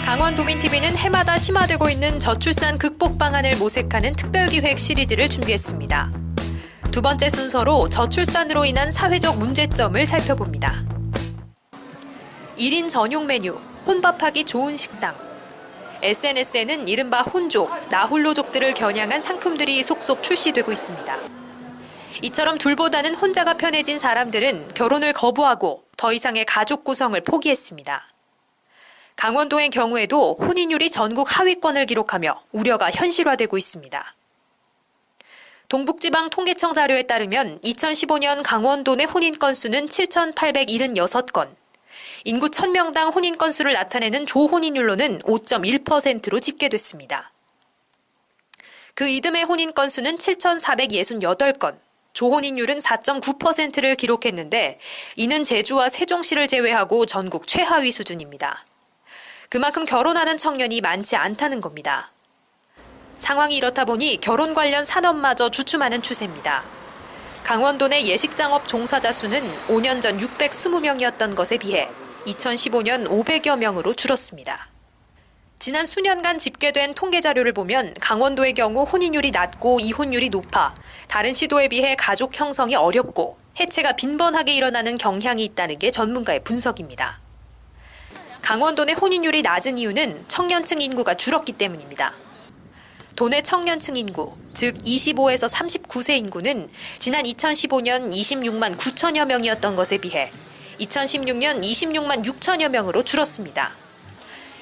강원도민TV는 해마다 심화되고 있는 저출산 극복 방안을 모색하는 특별기획 시리즈를 준비했습니다. 두 번째 순서로 저출산으로 인한 사회적 문제점을 살펴봅니다. 1인 전용 메뉴, 혼밥하기 좋은 식당. SNS에는 이른바 혼족, 나홀로족들을 겨냥한 상품들이 속속 출시되고 있습니다. 이처럼 둘보다는 혼자가 편해진 사람들은 결혼을 거부하고 더 이상의 가족 구성을 포기했습니다. 강원도의 경우에도 혼인율이 전국 하위권을 기록하며 우려가 현실화되고 있습니다. 동북지방 통계청 자료에 따르면 2015년 강원도 내 혼인 건수는 7,876건, 인구 1,000명당 혼인 건수를 나타내는 조혼인율로는 5.1%로 집계됐습니다. 그 이듬해 혼인 건수는 7,468건, 조혼인율은 4.9%를 기록했는데 이는 제주와 세종시를 제외하고 전국 최하위 수준입니다. 그만큼 결혼하는 청년이 많지 않다는 겁니다. 상황이 이렇다 보니 결혼 관련 산업마저 주춤하는 추세입니다. 강원도 내 예식장업 종사자 수는 5년 전 620명이었던 것에 비해 2015년 500여 명으로 줄었습니다. 지난 수년간 집계된 통계 자료를 보면 강원도의 경우 혼인율이 낮고 이혼율이 높아 다른 시도에 비해 가족 형성이 어렵고 해체가 빈번하게 일어나는 경향이 있다는 게 전문가의 분석입니다. 강원도 내 혼인율이 낮은 이유는 청년층 인구가 줄었기 때문입니다. 도내 청년층 인구, 즉 25에서 39세 인구는 지난 2015년 26만 9천여 명이었던 것에 비해 2016년 26만 6천여 명으로 줄었습니다.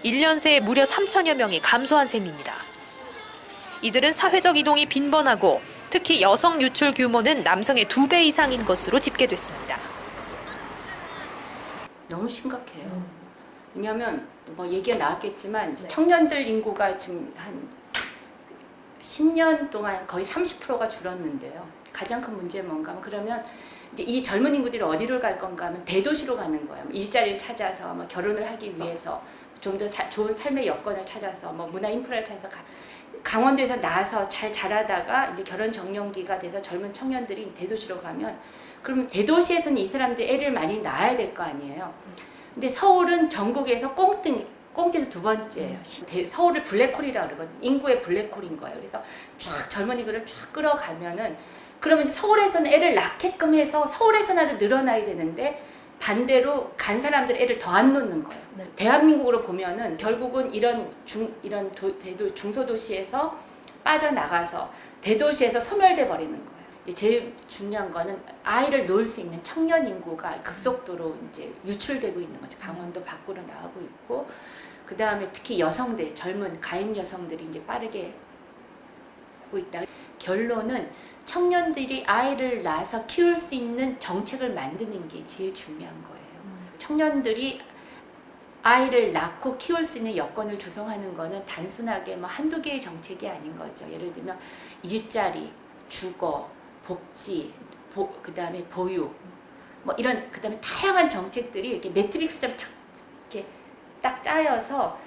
1년 새에 무려 3천여 명이 감소한 셈입니다. 이들은 사회적 이동이 빈번하고 특히 여성 유출 규모는 남성의 2배 이상인 것으로 집계됐습니다. 너무 심각해요. 왜냐하면 뭐 얘기가 나왔겠지만 청년들 인구가 지금 한 10년 동안 거의 30%가 줄었는데요. 가장 큰 문제는 뭔가 하면 그러면 이제 이 젊은 인구들이 어디로 갈 건가 하면 대도시로 가는 거예요. 일자리를 찾아서 뭐 결혼을 하기 위해서 좀 더 좋은 삶의 여건을 찾아서 뭐 문화 인프라를 찾아서 강원도에서 나와서 잘 자라다가 이제 결혼 정년기가 돼서 젊은 청년들이 대도시로 가면 그러면 대도시에서는 이 사람들 애를 많이 낳아야 될 거 아니에요. 근데 서울은 전국에서 꽁트에서 두 번째예요. 서울을 블랙홀이라고 그러거든요. 인구의 블랙홀인 거예요. 그래서 쫙 젊은 인구를 쫙 끌어가면은 그러면 서울에서는 애를 낳게끔 해서 서울에서나도 늘어나야 되는데 반대로 간 사람들 애를 더 안 놓는 거예요. 네. 대한민국으로 보면은 결국은 이런 중소도시에서 빠져나가서 대도시에서 소멸돼 버리는 거예요. 제일 중요한 거는 아이를 놓을 수 있는 청년 인구가 급속도로 이제 유출되고 있는 거죠. 강원도 밖으로 나가고 있고, 그 다음에 특히 여성들, 젊은 가임 여성들이 이제 빠르게 하고 있다. 결론은 청년들이 아이를 낳아서 키울 수 있는 정책을 만드는 게 제일 중요한 거예요. 청년들이 아이를 낳고 키울 수 있는 여건을 조성하는 거는 단순하게 뭐 한두 개의 정책이 아닌 거죠. 예를 들면 일자리, 주거, 복지, 그다음에 보육, 뭐 이런 그다음에 다양한 정책들이 이렇게 매트릭스처럼 이렇게 딱 짜여서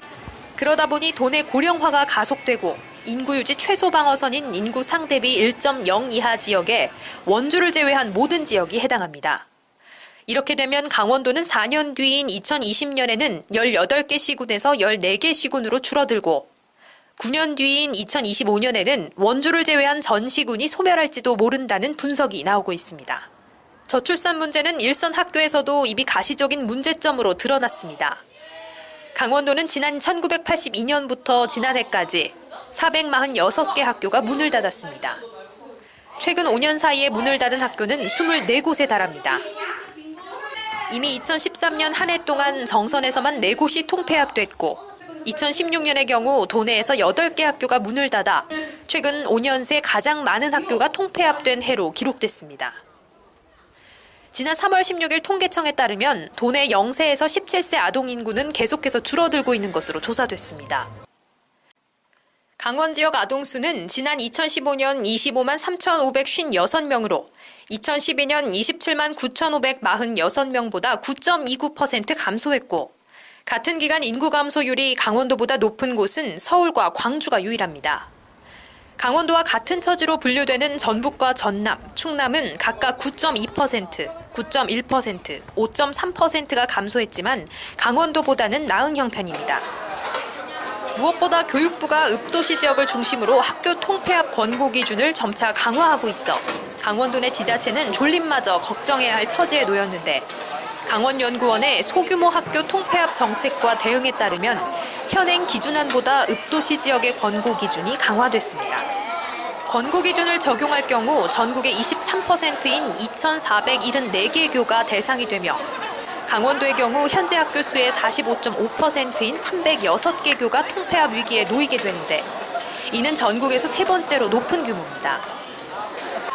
그러다 보니 도내 고령화가 가속되고 인구 유지 최소 방어선인 인구 대비 1.0 이하 지역에 원주를 제외한 모든 지역이 해당합니다. 이렇게 되면 강원도는 4년 뒤인 2020년에는 18개 시군에서 14개 시군으로 줄어들고 9년 뒤인 2025년에는 원주를 제외한 전 시군이 소멸할지도 모른다는 분석이 나오고 있습니다. 저출산 문제는 일선 학교에서도 이미 가시적인 문제점으로 드러났습니다. 강원도는 지난 1982년부터 지난해까지 446개 학교가 문을 닫았습니다. 최근 5년 사이에 문을 닫은 학교는 24곳에 달합니다. 이미 2013년 한 해 동안 정선에서만 4곳이 통폐합됐고 2016년의 경우 도내에서 8개 학교가 문을 닫아 최근 5년 새 가장 많은 학교가 통폐합된 해로 기록됐습니다. 지난 3월 16일 통계청에 따르면 도내 0세에서 17세 아동 인구는 계속해서 줄어들고 있는 것으로 조사됐습니다. 강원 지역 아동 수는 지난 2015년 25만 3,556명으로 2012년 27만 9,546명보다 9.29% 감소했고 같은 기간 인구 감소율이 강원도보다 높은 곳은 서울과 광주가 유일합니다. 강원도와 같은 처지로 분류되는 전북과 전남, 충남은 각각 9.2%, 9.1%, 5.3%가 감소했지만 강원도보다는 나은 형편입니다. 무엇보다 교육부가 읍도시 지역을 중심으로 학교 통폐합 권고 기준을 점차 강화하고 있어 강원도 내 지자체는 졸림마저 걱정해야 할 처지에 놓였는데 강원연구원의 소규모 학교 통폐합 정책과 대응에 따르면 현행 기준안보다 읍도시 지역의 권고 기준이 강화됐습니다. 권고 기준을 적용할 경우 전국의 23%인 2,474개 교가 대상이 되며 강원도의 경우 현재 학교 수의 45.5%인 306개 교가 통폐합 위기에 놓이게 되는데 이는 전국에서 세 번째로 높은 규모입니다.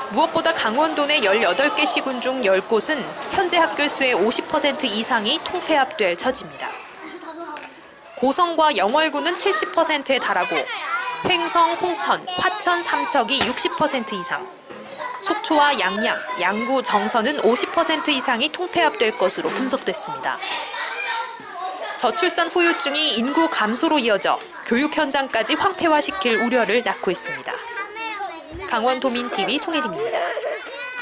무엇보다 강원도 내 18개 시군 중 10곳은 현재 학교 수의 50% 이상이 통폐합될 처지입니다. 고성과 영월군은 70%에 달하고 횡성, 홍천, 화천, 삼척이 60% 이상, 속초와 양양, 양구, 정선은 50% 이상이 통폐합될 것으로 분석됐습니다. 저출산 후유증이 인구 감소로 이어져 교육 현장까지 황폐화시킬 우려를 낳고 있습니다. 강원도민TV 송혜림입니다.